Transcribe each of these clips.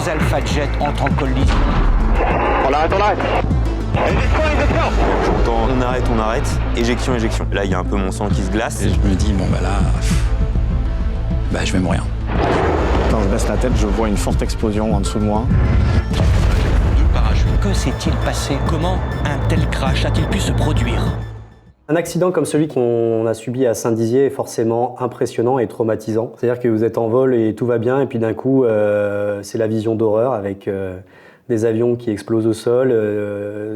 Alpha Jet entrent en collision. On arrête. J'entends on arrête, éjection. Là, il y a un peu mon sang qui se glace. Et je me dis, bon bah là, je vais mourir. Quand je baisse la tête, je vois une forte explosion en dessous de moi. Que s'est-il passé? Comment un tel crash a-t-il pu se produire? Un accident comme celui qu'on a subi à Saint-Dizier est forcément impressionnant et traumatisant. C'est-à-dire que vous êtes en vol et tout va bien, et puis d'un coup, c'est la vision d'horreur avec des avions qui explosent au sol,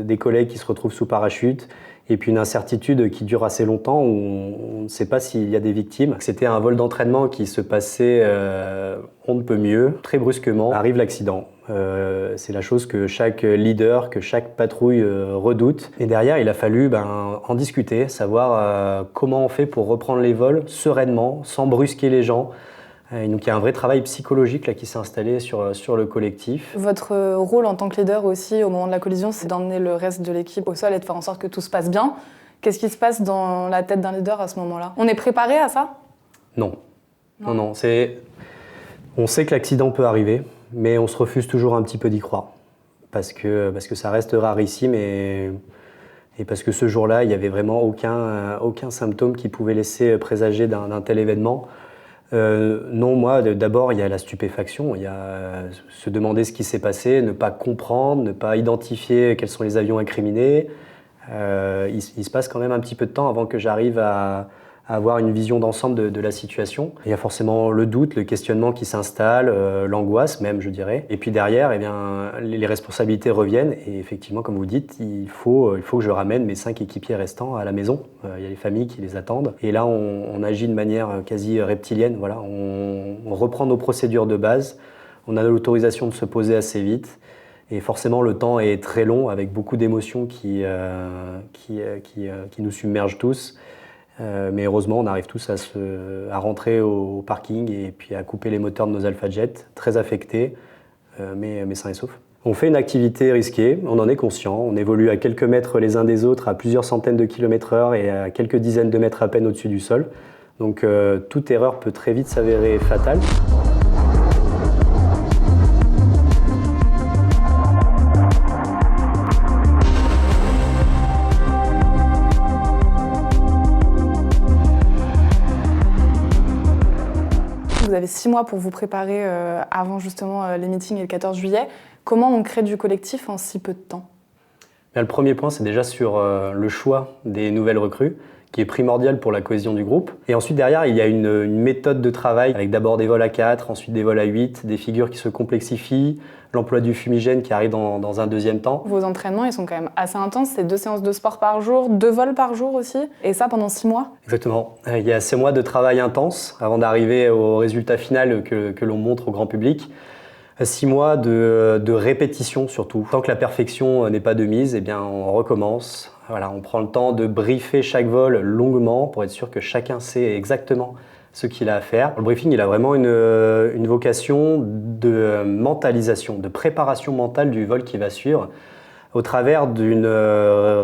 des collègues qui se retrouvent sous parachute, et puis une incertitude qui dure assez longtemps où on ne sait pas s'il y a des victimes. C'était un vol d'entraînement qui se passait on ne peut mieux. Très brusquement arrive l'accident. C'est la chose que chaque leader, que chaque patrouille redoute. Et derrière, il a fallu en discuter, savoir comment on fait pour reprendre les vols sereinement, sans brusquer les gens. Et donc il y a un vrai travail psychologique là, qui s'est installé sur le collectif. Votre rôle en tant que leader aussi, au moment de la collision, c'est d'emmener le reste de l'équipe au sol et de faire en sorte que tout se passe bien. Qu'est-ce qui se passe dans la tête d'un leader à ce moment-là? On est préparé à ça? Non. On sait que l'accident peut arriver, mais on se refuse toujours un petit peu d'y croire. Parce que ça reste rarissime et parce que ce jour-là, il n'y avait vraiment aucun symptôme qui pouvait laisser présager d'un tel événement. Non, moi, d'abord, il y a la stupéfaction, il y a se demander ce qui s'est passé, ne pas comprendre, ne pas identifier quels sont les avions incriminés. Il se passe quand même un petit peu de temps avant que j'arrive à avoir une vision d'ensemble de la situation. Il y a forcément le doute, le questionnement qui s'installe, l'angoisse même, je dirais. Et puis derrière, les responsabilités reviennent. Et effectivement, comme vous dites, il faut que je ramène mes 5 équipiers restants à la maison. Il y a les familles qui les attendent. Et là, on agit de manière quasi reptilienne. Voilà. On reprend nos procédures de base. On a l'autorisation de se poser assez vite. Et forcément, le temps est très long, avec beaucoup d'émotions qui nous submergent tous. Mais heureusement, on arrive tous à rentrer au parking et puis à couper les moteurs de nos Alpha Jet, très affectés, mais sains et saufs. On fait une activité risquée, on en est conscient, on évolue à quelques mètres les uns des autres, à plusieurs centaines de kilomètres/heure et à quelques dizaines de mètres à peine au-dessus du sol. Donc toute erreur peut très vite s'avérer fatale. Vous avez 6 mois pour vous préparer avant justement les meetings et le 14 juillet. Comment on crée du collectif en si peu de temps? Le premier point, c'est déjà sur le choix des nouvelles recrues, qui est primordial pour la cohésion du groupe. Et ensuite, derrière, il y a une méthode de travail, avec d'abord des vols à 4, ensuite des vols à 8, des figures qui se complexifient, l'emploi du fumigène qui arrive dans un deuxième temps. Vos entraînements, ils sont quand même assez intenses. C'est 2 séances de sport par jour, 2 vols par jour aussi. Et ça pendant 6 mois? Exactement. Il y a 6 mois de travail intense avant d'arriver au résultat final que l'on montre au grand public. 6 mois de répétition surtout. Tant que la perfection n'est pas de mise, on recommence. Voilà, on prend le temps de briefer chaque vol longuement pour être sûr que chacun sait exactement ce qu'il a à faire. Le briefing, il a vraiment une vocation de mentalisation, de préparation mentale du vol qui va suivre au travers d'une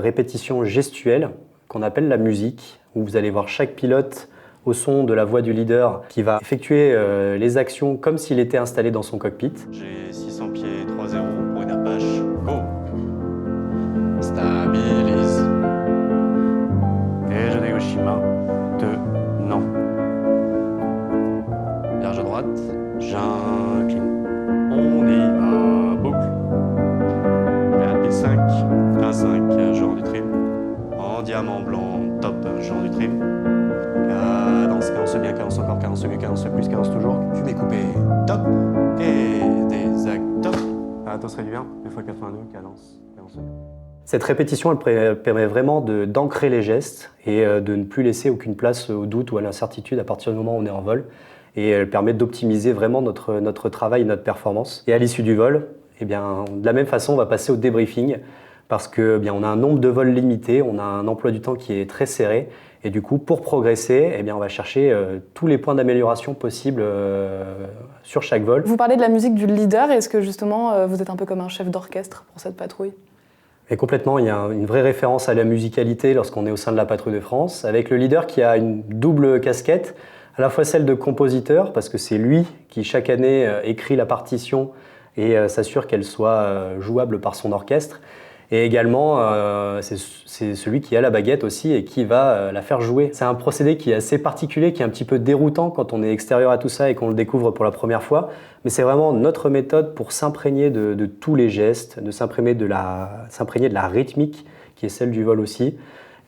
répétition gestuelle qu'on appelle la musique, où vous allez voir chaque pilote au son de la voix du leader qui va effectuer les actions comme s'il était installé dans son cockpit. J'ai 600 pieds, 3-0 pour une Apache. Go! Stabilise. Et je négocie chemin de non. Large à droite, j'incline. On y va, boucle. RP5, 1-5, genre du trim. En diamant blanc, top, genre du trim. Cadence, cadence bien, cadence encore, cadence mieux, cadence plus, cadence toujours. Fumée coupée, top. Et des actes, top. Cadence réduit 1, 2x82, cadence mieux. Cette répétition, elle permet vraiment d'ancrer les gestes et de ne plus laisser aucune place au doute ou à l'incertitude à partir du moment où on est en vol. Et elle permet d'optimiser vraiment notre travail et notre performance. Et à l'issue du vol, de la même façon, on va passer au débriefing parce que on a un nombre de vols limité, on a un emploi du temps qui est très serré. Et du coup, pour progresser, on va chercher tous les points d'amélioration possibles sur chaque vol. Vous parlez de la musique du leader. Est-ce que justement, vous êtes un peu comme un chef d'orchestre pour cette patrouille? Et complètement, il y a une vraie référence à la musicalité lorsqu'on est au sein de la Patrouille de France, avec le leader qui a une double casquette, à la fois celle de compositeur, parce que c'est lui qui chaque année écrit la partition et s'assure qu'elle soit jouable par son orchestre. Et également, c'est celui qui a la baguette aussi et qui va la faire jouer. C'est un procédé qui est assez particulier, qui est un petit peu déroutant quand on est extérieur à tout ça et qu'on le découvre pour la première fois. Mais c'est vraiment notre méthode pour s'imprégner de tous les gestes, de s'imprégner de la rythmique qui est celle du vol aussi.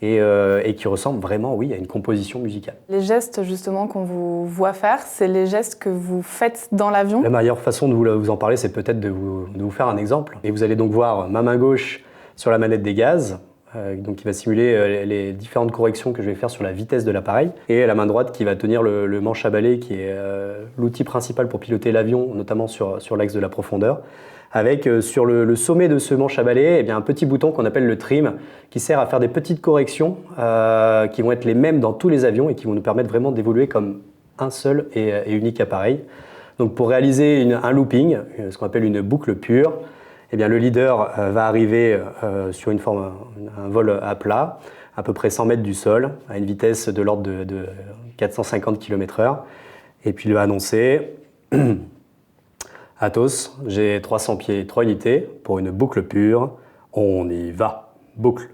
Et qui ressemble vraiment, oui, à une composition musicale. Les gestes, justement, qu'on vous voit faire, c'est les gestes que vous faites dans l'avion? La meilleure façon de vous en parler, c'est peut-être de vous faire un exemple. Et vous allez donc voir ma main gauche sur la manette des gaz, donc qui va simuler les différentes corrections que je vais faire sur la vitesse de l'appareil, et la main droite qui va tenir le manche à balai, qui est l'outil principal pour piloter l'avion, notamment sur l'axe de la profondeur. Avec sur le sommet de ce manche à balai, eh bien, un petit bouton qu'on appelle le trim, qui sert à faire des petites corrections qui vont être les mêmes dans tous les avions et qui vont nous permettre vraiment d'évoluer comme un seul et unique appareil. Donc pour réaliser un looping, ce qu'on appelle une boucle pure, eh bien, le leader va arriver sur un vol à plat, à peu près 100 mètres du sol, à une vitesse de l'ordre de 450 km/h, et puis il va annoncer Atos, j'ai 300 pieds, 3 unités pour une boucle pure. On y va. Boucle.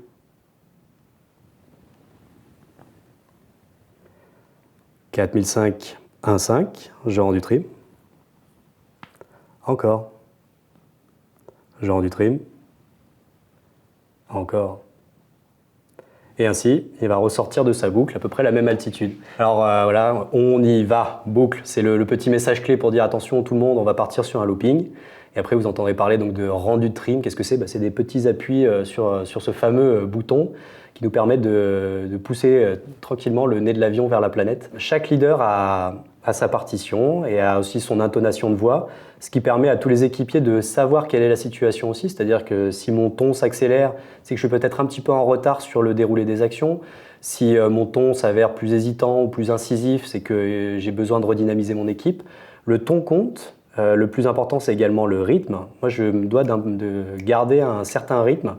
« 4005, 1,5, je rends du trim. Encore. Je rends du trim. Encore. Et ainsi, il va ressortir de sa boucle à peu près la même altitude. Alors voilà, on y va, boucle, c'est le petit message clé pour dire attention tout le monde, on va partir sur un looping. Et après vous entendrez parler donc de rendu de trim. Qu'est-ce que c'est? C'est des petits appuis sur ce fameux bouton qui nous permettent de pousser tranquillement le nez de l'avion vers la planète. Chaque leader a sa partition et a aussi son intonation de voix, ce qui permet à tous les équipiers de savoir quelle est la situation aussi, c'est-à-dire que si mon ton s'accélère, c'est que je peux peut-être un petit peu en retard sur le déroulé des actions. Si mon ton s'avère plus hésitant ou plus incisif, c'est que j'ai besoin de redynamiser mon équipe. Le ton compte, le plus important c'est également le rythme. Moi je me dois de garder un certain rythme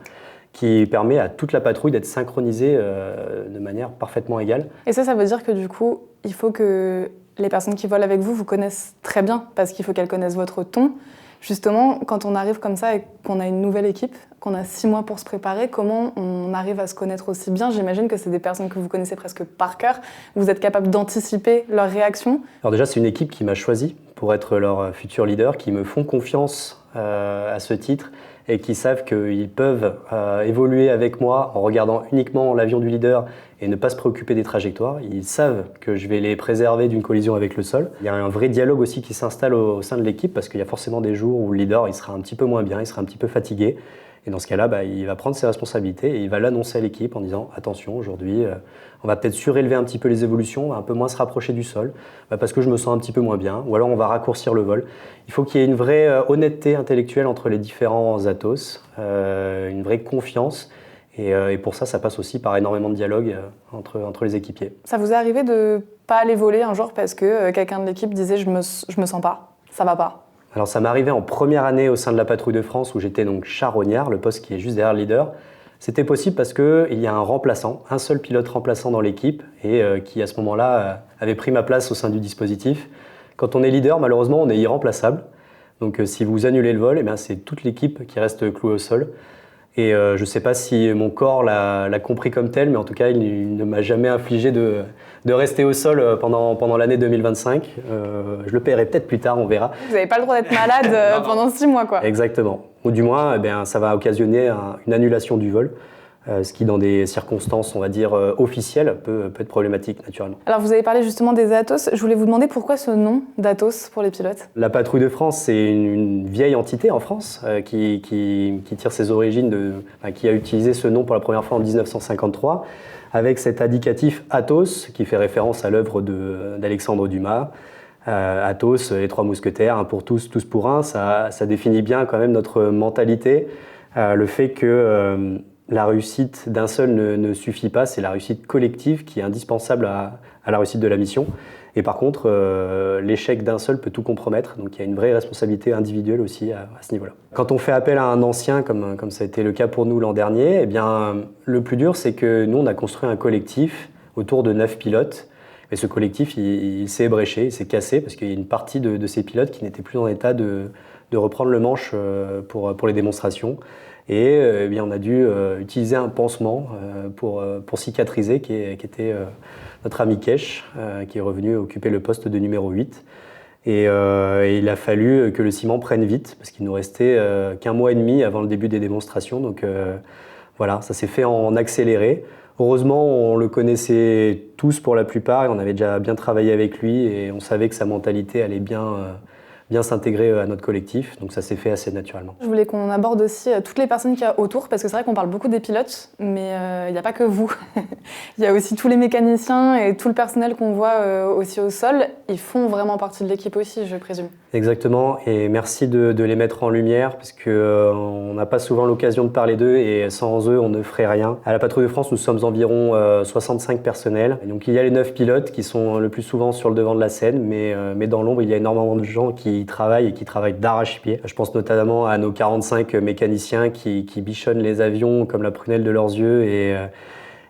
qui permet à toute la patrouille d'être synchronisée de manière parfaitement égale. Et ça veut dire que du coup, il faut que les personnes qui volent avec vous vous connaissent très bien, parce qu'il faut qu'elles connaissent votre ton. Justement, quand on arrive comme ça et qu'on a une nouvelle équipe, qu'on a 6 mois pour se préparer, comment on arrive à se connaître aussi bien? J'imagine que c'est des personnes que vous connaissez presque par cœur. Vous êtes capable d'anticiper leurs réactions? Alors déjà, c'est une équipe qui m'a choisi pour être leur futur leader, qui me font confiance à ce titre et qui savent qu'ils peuvent évoluer avec moi en regardant uniquement l'avion du leader et ne pas se préoccuper des trajectoires. Ils savent que je vais les préserver d'une collision avec le sol. Il y a un vrai dialogue aussi qui s'installe au sein de l'équipe parce qu'il y a forcément des jours où le leader il sera un petit peu moins bien, il sera un petit peu fatigué. Et dans ce cas-là, il va prendre ses responsabilités et il va l'annoncer à l'équipe en disant « Attention, aujourd'hui, on va peut-être surélever un petit peu les évolutions, on va un peu moins se rapprocher du sol parce que je me sens un petit peu moins bien, ou alors on va raccourcir le vol. » Il faut qu'il y ait une vraie honnêteté intellectuelle entre les différents Atos, une vraie confiance. Et pour ça, ça passe aussi par énormément de dialogue entre les équipiers. Ça vous est arrivé de pas aller voler un jour parce que quelqu'un de l'équipe disait « je me sens pas, ça va pas ». Alors ça m'est arrivé en première année au sein de la patrouille de France où j'étais donc charognard, le poste qui est juste derrière le leader. C'était possible parce qu'il y a un remplaçant, un seul pilote remplaçant dans l'équipe et qui à ce moment-là avait pris ma place au sein du dispositif. Quand on est leader, malheureusement, on est irremplaçable. Donc si vous annulez le vol, c'est toute l'équipe qui reste clouée au sol. Et je ne sais pas si mon corps l'a compris comme tel, mais en tout cas, il ne m'a jamais infligé de rester au sol pendant l'année 2025. Je le paierai peut-être plus tard, on verra. Vous n'avez pas le droit d'être malade pendant 6 mois, quoi. Exactement. Ou du moins, ça va occasionner une annulation du vol, ce qui, dans des circonstances, on va dire, officielles, peut être problématique, naturellement. Alors, vous avez parlé justement des Atos. Je voulais vous demander pourquoi ce nom d'Atos pour les pilotes? La patrouille de France, c'est une vieille entité en France qui tire ses origines, qui a utilisé ce nom pour la première fois en 1953, avec cet indicatif Athos, qui fait référence à l'œuvre d'Alexandre Dumas. Athos, les 3 mousquetaires, un pour tous, tous pour un, ça définit bien quand même notre mentalité, le fait que la réussite d'un seul ne suffit pas, c'est la réussite collective qui est indispensable à la réussite de la mission. Et par contre, l'échec d'un seul peut tout compromettre, donc il y a une vraie responsabilité individuelle aussi à ce niveau-là. Quand on fait appel à un ancien, comme ça a été le cas pour nous l'an dernier, le plus dur, c'est que nous, on a construit un collectif autour de 9 pilotes. Et ce collectif, il s'est ébréché, il s'est cassé, parce qu'il y a une partie de ces pilotes qui n'étaient plus en état de de reprendre le manche pour les démonstrations. Et eh bien, on a dû utiliser un pansement pour cicatriser, qui était notre ami Kesh, qui est revenu occuper le poste de numéro 8. Et il a fallu que le ciment prenne vite, parce qu'il nous restait qu'1 mois et demi avant le début des démonstrations. Donc voilà, ça s'est fait en accéléré. Heureusement, on le connaissait tous pour la plupart, et on avait déjà bien travaillé avec lui, et on savait que sa mentalité allait bien s'intégrer à notre collectif, donc ça s'est fait assez naturellement. Je voulais qu'on aborde aussi toutes les personnes qu'il y a autour, parce que c'est vrai qu'on parle beaucoup des pilotes, mais il n'y a pas que vous. Il y a aussi tous les mécaniciens et tout le personnel qu'on voit aussi au sol. Ils font vraiment partie de l'équipe aussi, je présume. Exactement, et merci de les mettre en lumière, parce qu'on n'a pas souvent l'occasion de parler d'eux, et sans eux, on ne ferait rien. À la Patrouille de France, nous sommes environ 65 personnels. Et donc il y a les 9 pilotes qui sont le plus souvent sur le devant de la scène, mais dans l'ombre, il y a énormément de gens qui travaillent et qui travaillent d'arrache-pied. Je pense notamment à nos 45 mécaniciens qui bichonnent les avions comme la prunelle de leurs yeux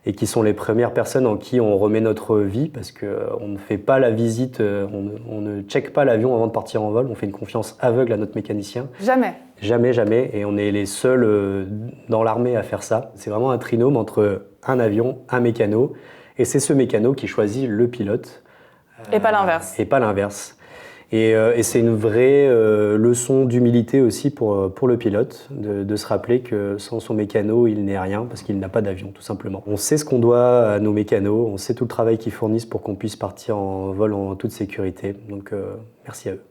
et qui sont les premières personnes en qui on remet notre vie, parce qu'on ne fait pas la visite, on ne check pas l'avion avant de partir en vol, on fait une confiance aveugle à notre mécanicien. Jamais. Jamais, jamais, et on est les seuls dans l'armée à faire ça. C'est vraiment un trinôme entre un avion, un mécano, et c'est ce mécano qui choisit le pilote. Et pas l'inverse. Et pas l'inverse. Et c'est une vraie leçon d'humilité aussi pour le pilote, de se rappeler que sans son mécano, il n'est rien, parce qu'il n'a pas d'avion, tout simplement. On sait ce qu'on doit à nos mécanos, on sait tout le travail qu'ils fournissent pour qu'on puisse partir en vol en toute sécurité. Donc merci à eux.